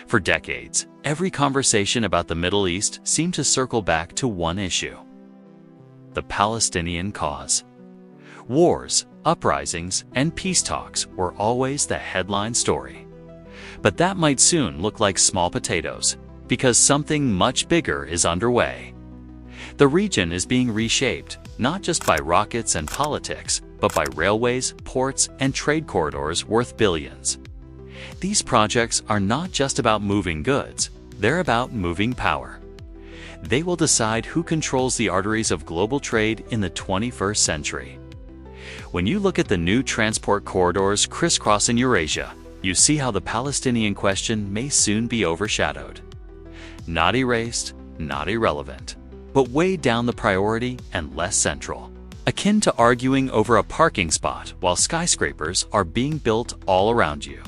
For decades, every conversation about the Middle East seemed to circle back to one issue: the Palestinian cause. Wars, uprisings, and peace talks were always the headline story. But that might soon look like small potatoes, because something much bigger is underway. The region is being reshaped, not just by rockets and politics, but by railways, ports, and trade corridors worth billions. These projects are not just about moving goods, they're about moving power. They will decide who controls the arteries of global trade in the 21st century. When you look at the new transport corridors crisscrossing Eurasia, you see how the Palestinian question may soon be overshadowed. Not erased, not irrelevant, but way down the priority and less central. Akin to arguing over a parking spot while skyscrapers are being built all around you.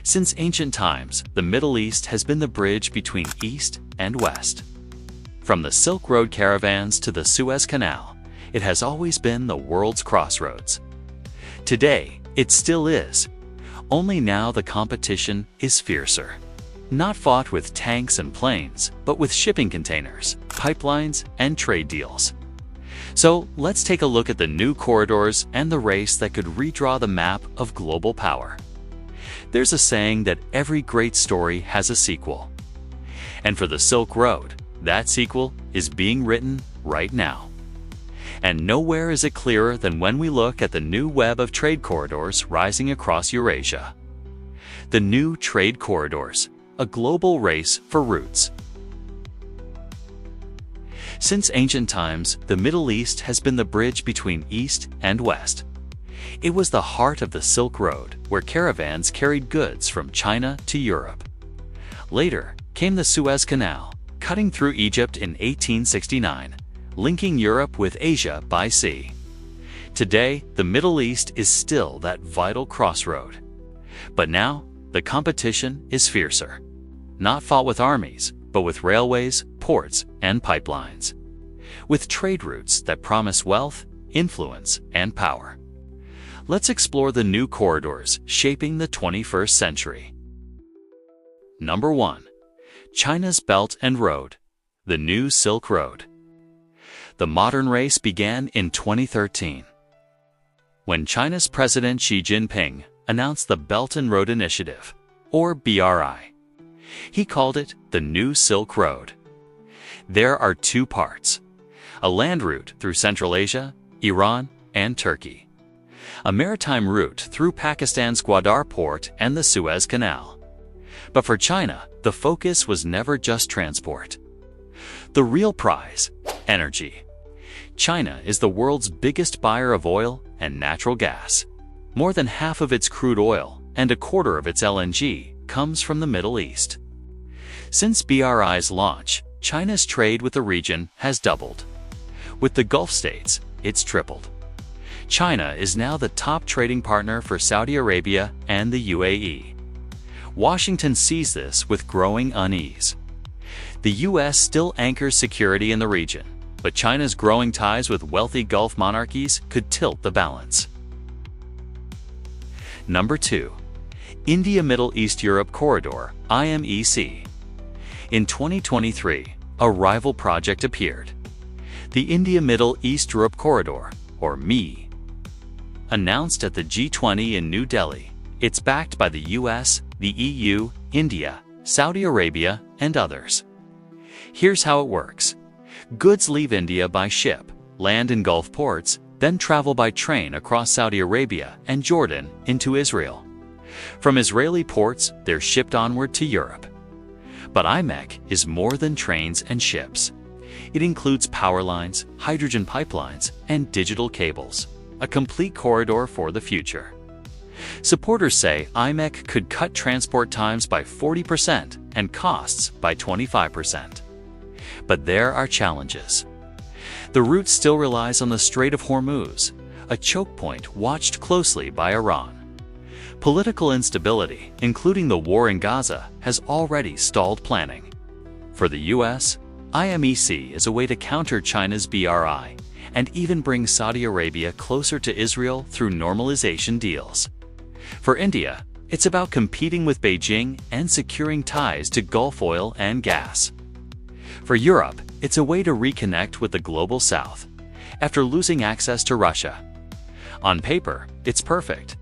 Since ancient times, the Middle East has been the bridge between East and West. From the Silk Road caravans to the Suez Canal, it has always been the world's crossroads. Today, it still is. Only now the competition is fiercer. Not fought with tanks and planes, but with shipping containers, pipelines, and trade deals. So let's take a look at the new corridors and the race that could redraw the map of global power. There's a saying that every great story has a sequel. And for the Silk Road, that sequel is being written right now. And nowhere is it clearer than when we look at the new web of trade corridors rising across Eurasia. The new trade corridors, a global race for routes. Since ancient times, the Middle East has been the bridge between East and West. It was the heart of the Silk Road, where caravans carried goods from China to Europe. Later came the Suez Canal, cutting through Egypt in 1869, linking Europe with Asia by sea. Today, the Middle East is still that vital crossroad. But now, the competition is fiercer. Not fought with armies, but with railways, ports, and pipelines. With trade routes that promise wealth, influence, and power. Let's explore the new corridors shaping the 21st century. Number 1. China's Belt and Road, the new Silk Road. The modern race began in 2013, when China's President Xi Jinping announced the Belt and Road Initiative, or BRI. He called it the New Silk Road. There are two parts: a land route through Central Asia, Iran, and Turkey. A maritime route through Pakistan's Gwadar port and the Suez Canal. But for China, the focus was never just transport. The real prize: energy. China is the world's biggest buyer of oil and natural gas. More than half of its crude oil and a quarter of its LNG comes from the Middle East. Since BRI's launch, China's trade with the region has doubled. With the Gulf states, it's tripled. China is now the top trading partner for Saudi Arabia and the UAE. Washington sees this with growing unease. The US still anchors security in the region, but China's growing ties with wealthy Gulf monarchies could tilt the balance. Number 2. India-Middle East-Europe Corridor, IMEC. In 2023, a rival project appeared: the India-Middle East-Europe Corridor, or ME. Announced at the G20 in New Delhi, it's backed by the US, the EU, India, Saudi Arabia, and others. Here's how it works. Goods leave India by ship, land in Gulf ports, then travel by train across Saudi Arabia and Jordan into Israel. From Israeli ports, they're shipped onward to Europe. But IMEC is more than trains and ships. It includes power lines, hydrogen pipelines, and digital cables, a complete corridor for the future. Supporters say IMEC could cut transport times by 40% and costs by 25%. But there are challenges. The route still relies on the Strait of Hormuz, a choke point watched closely by Iran. Political instability, including the war in Gaza, has already stalled planning. For the US, IMEC is a way to counter China's BRI and even bring Saudi Arabia closer to Israel through normalization deals. For India, It's about competing with Beijing and securing ties to Gulf oil and gas. For Europe, it's a way to reconnect with the global south after losing access to Russia. On paper, it's perfect.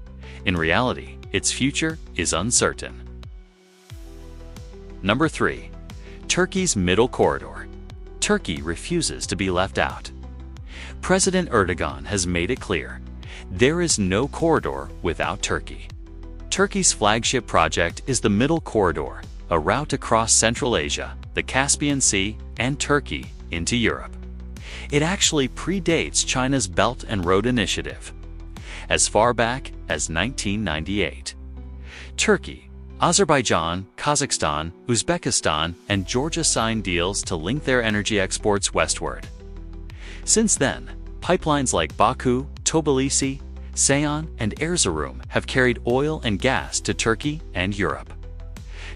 In reality, its future is uncertain. Number 3. Turkey's Middle Corridor. Turkey refuses to be left out. President Erdogan has made it clear, there is no corridor without Turkey. Turkey's flagship project is the Middle Corridor, a route across Central Asia, the Caspian Sea, and Turkey into Europe. It actually predates China's Belt and Road Initiative, as far back as 1998. Turkey, Azerbaijan, Kazakhstan, Uzbekistan, and Georgia signed deals to link their energy exports westward. Since then, pipelines like Baku, Tbilisi, Seyhan, and Erzurum have carried oil and gas to Turkey and Europe.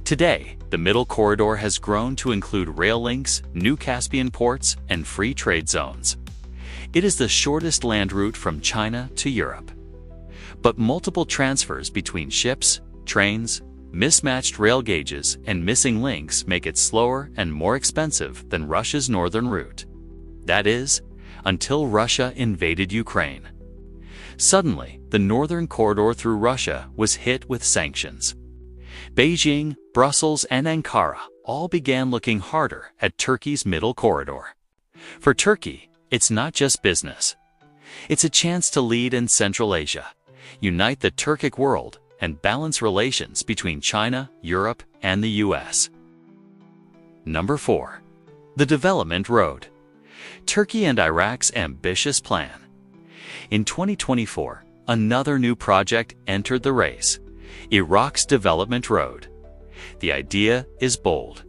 Today, the Middle Corridor has grown to include rail links, new Caspian ports, and free trade zones. It is the shortest land route from China to Europe. But multiple transfers between ships, trains, mismatched rail gauges, and missing links make it slower and more expensive than Russia's northern route. That is, until Russia invaded Ukraine. Suddenly, the northern corridor through Russia was hit with sanctions. Beijing, Brussels, and Ankara all began looking harder at Turkey's Middle Corridor. For Turkey, it's not just business. It's a chance to lead in Central Asia, unite the Turkic world, and balance relations between China, Europe, and the US. Number 4. The Development Road. Turkey and Iraq's ambitious plan. In 2024, another new project entered the race: Iraq's Development Road. The idea is bold.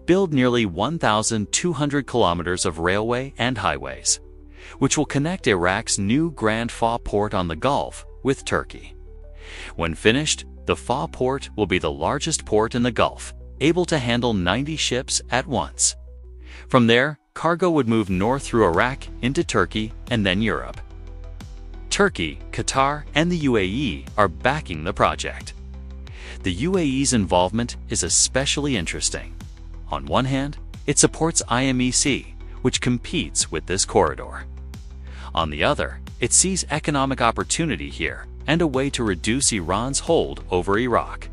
Build nearly 1,200 kilometers of railway and highways, which will connect Iraq's new Grand Fa port on the Gulf with Turkey. When finished, the Fa port will be the largest port in the Gulf, able to handle 90 ships at once. From there, cargo would move north through Iraq into Turkey and then Europe. Turkey, Qatar, and the UAE are backing the project. The UAE's involvement is especially interesting. On one hand, it supports IMEC, which competes with this corridor. On the other, it sees economic opportunity here and a way to reduce Iran's hold over Iraq.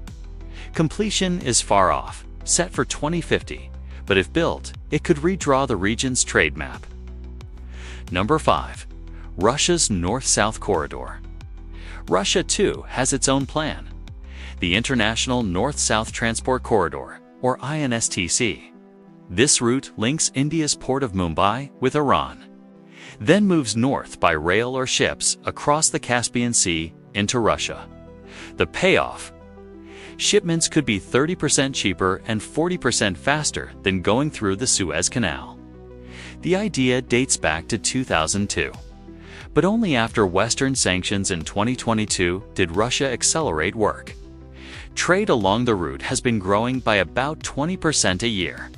Completion is far off, set for 2050, but if built, it could redraw the region's trade map. Number 5. Russia's North-South Corridor. Russia, too, has its own plan: the International North-South Transport Corridor, or INSTC. This route links India's port of Mumbai with Iran, then moves north by rail or ships across the Caspian Sea into Russia. The payoff: shipments could be 30% cheaper and 40% faster than going through the Suez Canal. The idea dates back to 2002. But only after Western sanctions in 2022 did Russia accelerate work. Trade along the route has been growing by about 20% a year.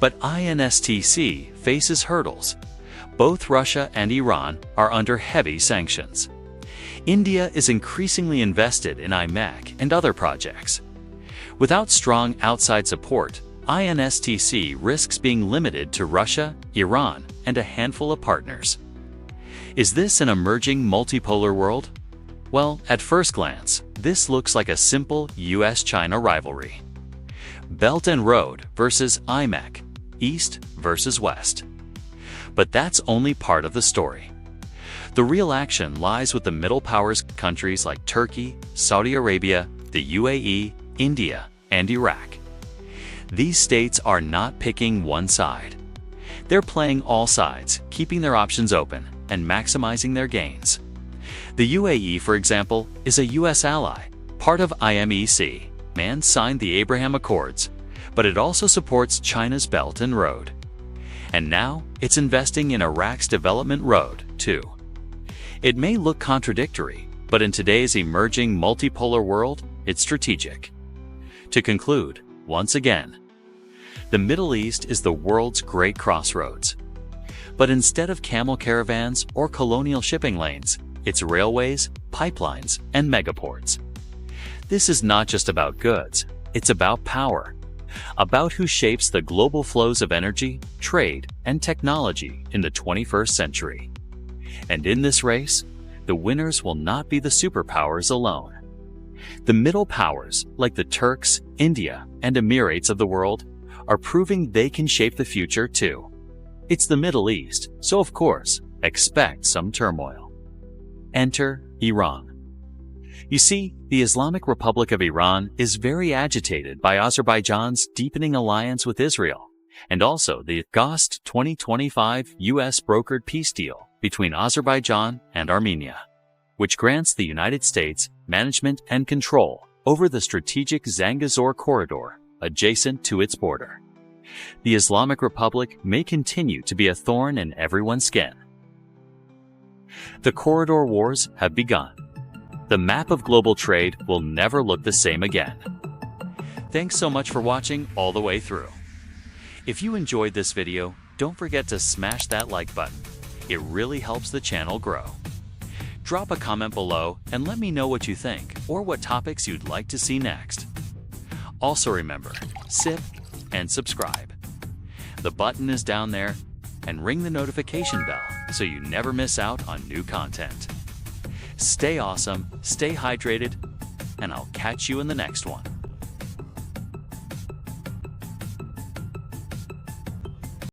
But INSTC faces hurdles. Both Russia and Iran are under heavy sanctions. India is increasingly invested in IMEC and other projects. Without strong outside support, INSTC risks being limited to Russia, Iran, and a handful of partners. Is this an emerging multipolar world? Well, at first glance, this looks like a simple US-China rivalry. Belt and Road versus IMEC, East versus West. But that's only part of the story. The real action lies with the middle powers countries like Turkey, Saudi Arabia, the UAE, India, and Iraq. These states are not picking one side. They're playing all sides, keeping their options open and maximizing their gains. The UAE, for example, is a US ally, part of IMEC, and signed the Abraham Accords, but it also supports China's Belt and Road. And now, it's investing in Iraq's Development Road, too. It may look contradictory, but in today's emerging multipolar world, it's strategic. To conclude, once again, the Middle East is the world's great crossroads. But instead of camel caravans or colonial shipping lanes, it's railways, pipelines, and megaports. This is not just about goods, it's about power, about who shapes the global flows of energy, trade, and technology in the 21st century. And in this race, the winners will not be the superpowers alone. The middle powers, like the Turks, India, and Emirates of the world, are proving they can shape the future too. It's the Middle East, so of course, expect some turmoil. Enter Iran. You see, the Islamic Republic of Iran is very agitated by Azerbaijan's deepening alliance with Israel, and also the August 2025 U.S. brokered peace deal between Azerbaijan and Armenia, which grants the United States management and control over the strategic Zangezur corridor adjacent to its border. The Islamic Republic may continue to be a thorn in everyone's skin. The corridor wars have begun. The map of global trade will never look the same again. Thanks so much for watching all the way through. If you enjoyed this video, don't forget to smash that like button. It really helps the channel grow. Drop a comment below and let me know what you think or what topics you'd like to see next. Also remember, sip and subscribe. The button is down there, and ring the notification bell so you never miss out on new content. Stay awesome, stay hydrated, and I'll catch you in the next one.